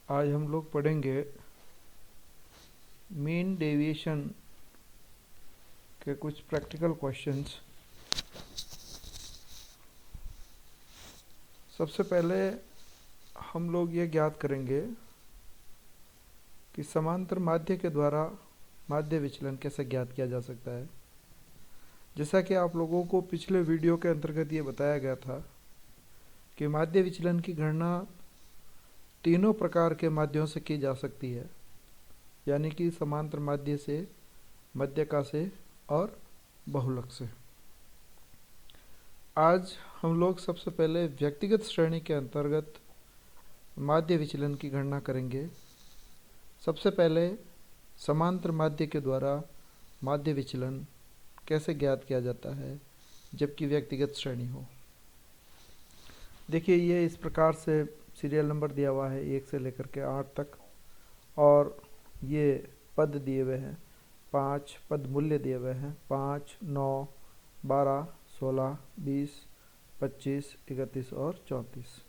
आज हम लोग पढ़ेंगे मीन डेविएशन के कुछ प्रैक्टिकल क्वेश्चंस। सबसे पहले हम लोग ये ज्ञात करेंगे कि समांतर माध्य के द्वारा माध्य विचलन कैसे ज्ञात किया जा सकता है। जैसा कि आप लोगों को पिछले वीडियो के अंतर्गत ये बताया गया था कि माध्य विचलन की गणना तीनों प्रकार के माध्यों से की जा सकती है, यानी कि समांतर माध्य से, मध्यका से और बहुलक से। आज हम लोग सबसे पहले व्यक्तिगत श्रेणी के अंतर्गत माध्य विचलन की गणना करेंगे। सबसे पहले समांतर माध्य के द्वारा माध्य विचलन कैसे ज्ञात किया जाता है जबकि व्यक्तिगत श्रेणी हो। देखिए, ये इस प्रकार से सीरियल नंबर दिया हुआ है 1 से लेकर के 8 तक, और ये पद दिए हुए हैं, 5 पद मूल्य दिए हुए हैं, 5, 9, 12, 16, 20, 25, 31 और 34।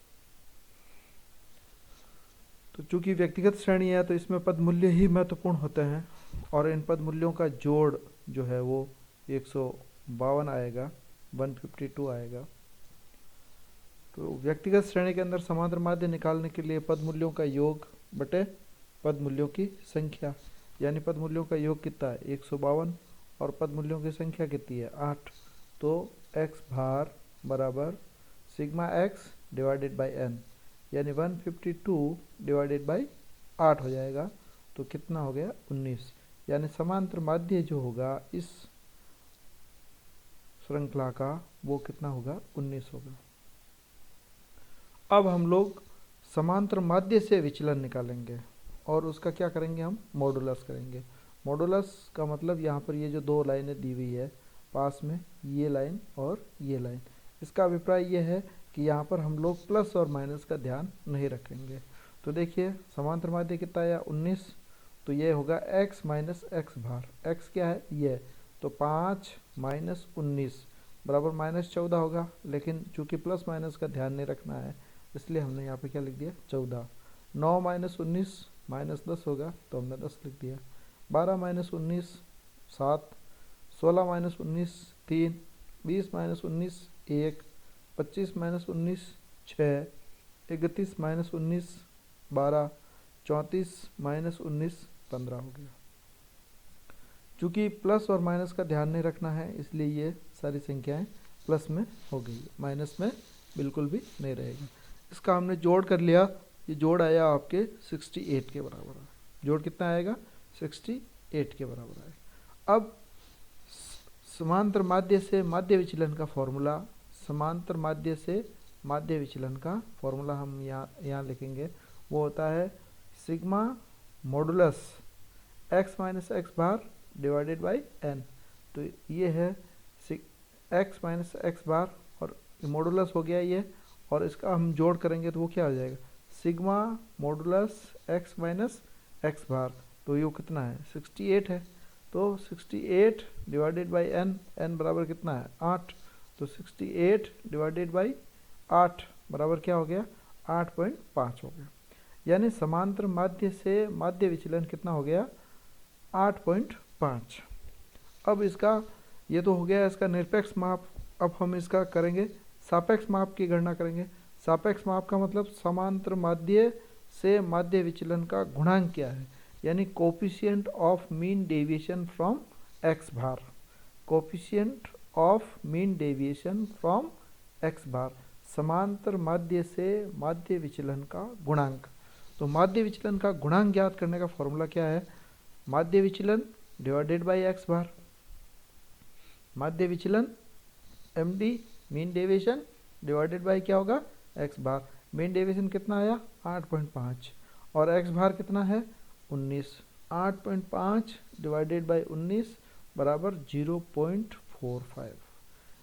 तो चूंकि व्यक्तिगत श्रेणी है तो इसमें पद मूल्य ही महत्वपूर्ण होते हैं, और इन पद मूल्यों का जोड़ जो है वो 152 आएगा, 152 आएगा। तो व्यक्तिगत श्रेणी के अंदर समांतर माध्य निकालने के लिए पद मूल्यों का योग बटे पद मूल्यों की संख्या, यानी पद मूल्यों का योग कितना है 152 और पद मूल्यों की संख्या कितनी है 8। तो x भार बराबर sigma x divided by n, यानी 152 डिवाइडेड बाई 8 हो जाएगा। तो कितना हो गया 19, यानी समांतर माध्य जो होगा इस श्रृंखला का वो कितना होगा 19 होगा। अब हम लोग समांतर माध्य से विचलन निकालेंगे और उसका क्या करेंगे, हम मॉडुलस करेंगे। मॉडुलस का मतलब यहाँ पर ये जो दो लाइनें दी हुई है पास में, ये लाइन और ये लाइन, इसका अभिप्राय ये है कि यहाँ पर हम लोग प्लस और माइनस का ध्यान नहीं रखेंगे। तो देखिए समांतर माध्य कितना आया 19, तो ये होगा x माइनस एक्स भार। x क्या है ये, तो 5 माइनस 19 बराबर -14 होगा, लेकिन चूंकि प्लस माइनस का ध्यान नहीं रखना है इसलिए हमने यहाँ पे क्या लिख दिया 14। 9 माइनस 19 -10 होगा तो हमने 10 लिख दिया। 12 minus 19 7, 16 minus 19 3, 20 minus 19 1, 25 minus 19 6, 31 minus 19 12, 34 minus 19 15 हो गया। चूँकि प्लस और माइनस का ध्यान नहीं रखना है इसलिए ये सारी संख्याएं प्लस में हो गई, माइनस में बिल्कुल भी नहीं रहेगा। इसका हमने जोड़ कर लिया, ये जोड़ आया आपके 68 के बराबर है। जोड़ कितना आएगा 68 के बराबर आएगा। अब समांतर माध्य से माध्य विचलन का फॉर्मूला, समांतर माध्य से माध्य विचलन का फॉर्मूला हम यहाँ लिखेंगे, वो होता है sigma modulus x minus x bar divided by n। तो ये है x माइनस एक्स बार और मॉडुलस हो गया ये, और इसका हम जोड़ करेंगे तो वो क्या हो जाएगा sigma modulus x minus x bar. तो ये कितना है 68 है, तो 68 डिवाइडेड बाई n, n बराबर कितना है 8। तो 68 डिवाइडेड बाई 8 बराबर क्या हो गया 8.5 हो गया, यानी समांतर माध्य से माध्य विचलन कितना हो गया 8.5। अब इसका ये तो हो गया इसका निरपेक्ष माप। अब हम इसका करेंगे सापेक्ष माप की गणना करेंगे। सापेक्ष माप का मतलब समांतर माध्य से माध्य विचलन का गुणांक क्या है, यानी coefficient of mean deviation from x bar. Coefficient of mean deviation from x बार, समांतर माध्य से माध्य विचलन का गुणांक। तो माध्य विचलन का गुणांक ज्ञात करने का फॉर्मूला क्या है, माध्य विचलन डिवाइडेड बाई x बार। माध्य विचलन md mean deviation divided by क्या होगा x बार। मीन डेविएशन कितना आया 8.5 और x बार कितना है 19। 8.5 डिवाइडेड बाई 19 बराबर 0.45,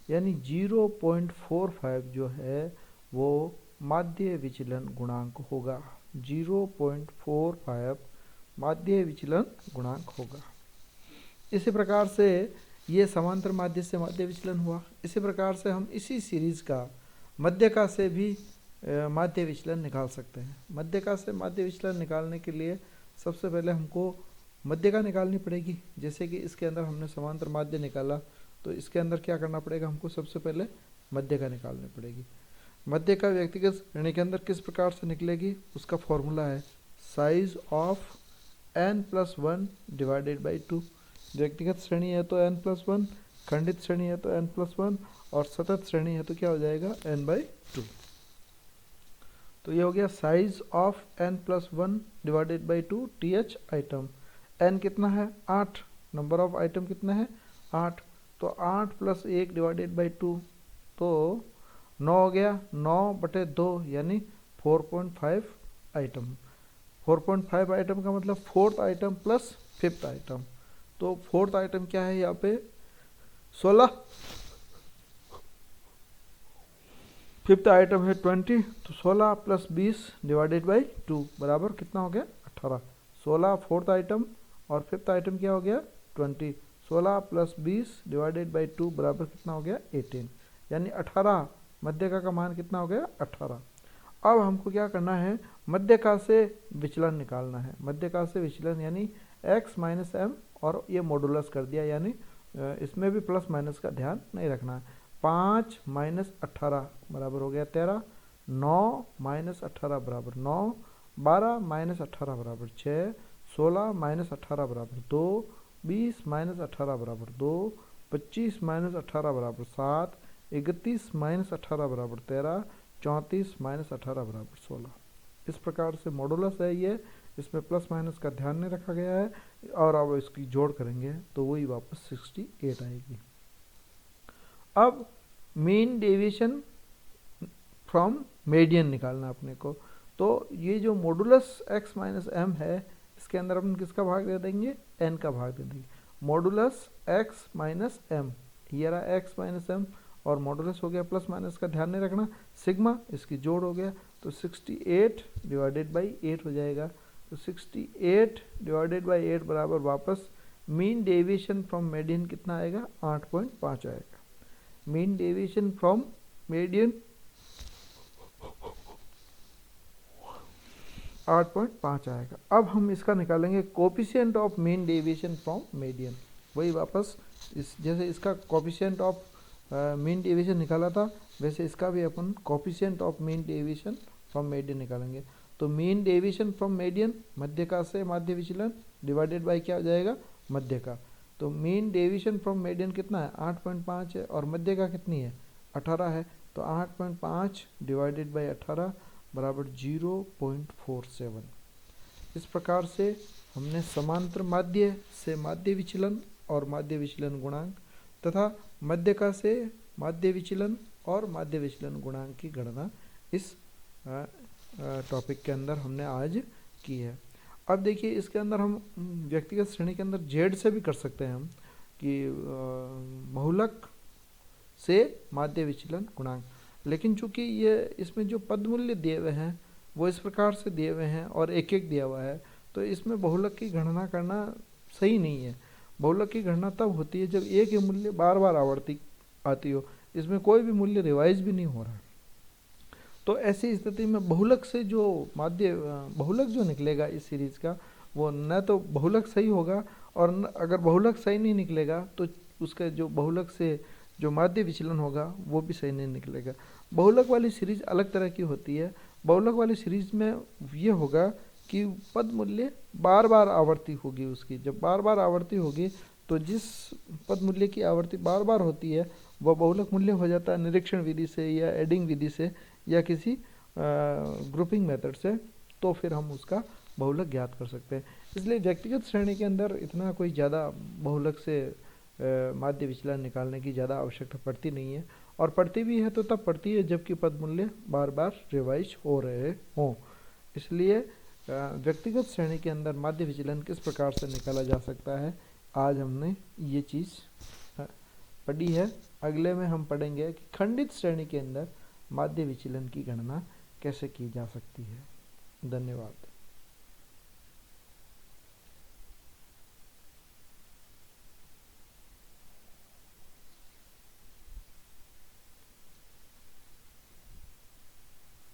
यानी 0.45 जो है वो माध्य विचलन गुणांक होगा। 0.45 माध्य विचलन गुणांक होगा। इसी प्रकार से ये समांतर माध्य से माध्य विचलन हुआ। इसी प्रकार से हम इसी सीरीज का मध्यका से भी माध्य विचलन निकाल सकते हैं। मध्यका से माध्य विचलन निकालने के लिए सबसे पहले हमको मध्यका निकालनी पड़ेगी। जैसे कि इसके अंदर हमने समांतर माध्य निकाला, तो इसके अंदर क्या करना पड़ेगा, हमको सबसे पहले मध्यका निकालनी पड़ेगी। मध्यका व्यक्तिगत श्रेणी के अंदर किस प्रकार से निकलेगी, उसका फॉर्मूला है size of n+1 divided by 2। व्यक्तिगत श्रेणी है तो n+1, खंडित श्रेणी है तो n+1 और सतत श्रेणी है तो क्या हो जाएगा n/2। तो ये हो गया size of n+1 divided by 2 th item. n कितना है 8, नंबर ऑफ आइटम कितना है 8, तो 8 + 1 डिवाइडेड बाई 2 तो 9 हो गया, 9/2 यानी 4.5 आइटम। 4.5 आइटम का मतलब 4th item plus 5th item. तो 4th आइटम क्या है यहाँ पे 16, 5th आइटम है 20, तो 16 + 20 डिवाइडेड बाई 2 बराबर कितना हो गया 18। 16 4th आइटम और 5th आइटम क्या हो गया 20। 16 + 20 डिवाइडेड बाई 2 बराबर कितना हो गया 18, यानी 18। मध्यका का मान कितना हो गया 18। अब हमको क्या करना है, मध्यका से विचलन निकालना है। मध्यका से विचलन यानी x - m और ये मॉडुलस कर दिया, यानी इसमें भी प्लस माइनस का ध्यान नहीं रखना है। 5 - 18 बराबर हो गया 13, 9 - 18 बराबर 9, 12 - 18 बराबर 6, 16 - 18 बराबर 2, 20 - 18 बराबर 2, 25 - 18 बराबर 7, 31 - 18 बराबर 13, 34 - 18 बराबर 16। इस प्रकार से मॉडुलस है ये, इसमें प्लस माइनस का ध्यान नहीं रखा गया है। और अब इसकी जोड़ करेंगे तो वही वापस 68 आएगी। अब मीन डेविएशन फ्रॉम मीडियन निकालना अपने को। तो ये जो मॉडुलस x - m है, इसके अंदर अपन किसका भाग दे देंगे, n का भाग दे देंगे। मॉडुलस x - m, ये रहा x - m और मॉडुलस हो गया प्लस माइनस का ध्यान नहीं रखना, सिग्मा इसकी जोड़ हो गया, तो 68 डिवाइडेड बाई 8 हो जाएगा। तो 68 डिवाइडेड बाई 8 बराबर वापस मीन डेविएशन फ्रॉम मीडियन कितना आएगा 8.5 आएगा। मीन डेविएशन फ्रॉम मीडियन 8.5 आएगा। अब हम इसका निकालेंगे coefficient of mean deviation from median. वही वापस इस जैसे इसका कोफिशिएंट ऑफ मीन डेविएशन निकाला था, वैसे इसका भी अपन coefficient of mean deviation from median निकालेंगे। तो मीन डेविएशन फ्रॉम मीडियन मध्यका से माध्य विचलन डिवाइडेड बाय क्या हो जाएगा मध्यका। तो मीन डेविएशन फ्रॉम मीडियन कितना है 8.5 है और मध्यका कितनी है 18 है। तो 8.5 डिवाइडेड बाय 18 बराबर 0.47। इस प्रकार से हमने समांतर माध्य से माध्य विचलन और माध्य विचलन गुणांक तथा मध्यका से माध्य विचलन और माध्य विचलन गुणांक की गणना इस टॉपिक के अंदर हमने आज की है। अब देखिए इसके अंदर हम व्यक्तिगत श्रेणी के अंदर जेड से भी कर सकते हैं हम कि बहुलक से माध्य विचलन गुणांक, लेकिन चूंकि ये इसमें जो पद मूल्य दिए हुए हैं वो इस प्रकार से दिए हुए हैं और एक एक दिया हुआ है, तो इसमें बहुलक की गणना करना सही नहीं है। बहुलक की गणना तब होती है जब एक ही मूल्य बार बार आवर्ती आती हो, इसमें कोई भी मूल्य रिवाइज भी नहीं हो रहा है। तो ऐसी स्थिति में बहुलक से जो माध्य बहुलक जो निकलेगा इस सीरीज का वो न तो बहुलक सही होगा और न अगर बहुलक सही नहीं निकलेगा तो उसका जो बहुलक से जो माध्य विचलन होगा वो भी सही नहीं निकलेगा। बहुलक वाली सीरीज अलग तरह की होती है। बहुलक वाली सीरीज में ये होगा कि पद मूल्य बार बार आवर्ती होगी उसकी। जब बार बार आवर्ती होगी तो जिस पद मूल्य की आवर्ती बार बार होती है वह बहुलक मूल्य हो जाता है निरीक्षण विधि से या एडिंग विधि से या किसी ग्रुपिंग मेथड से, तो फिर हम उसका बहुलक ज्ञात कर सकते हैं। इसलिए व्यक्तिगत श्रेणी के अंदर इतना कोई ज़्यादा बहुलक से माध्य विचलन निकालने की ज़्यादा आवश्यकता पड़ती नहीं है, और पड़ती भी है तो तब पड़ती है जबकि पद मूल्य बार बार रिवाइज हो रहे हों। इसलिए व्यक्तिगत श्रेणी के अंदर माध्य विचलन किस प्रकार से निकाला जा सकता है आज हमने ये चीज़ पढ़ी है। अगले में हम पढ़ेंगे कि खंडित श्रेणी के अंदर माध्य विचलन की गणना कैसे की जा सकती है। धन्यवाद।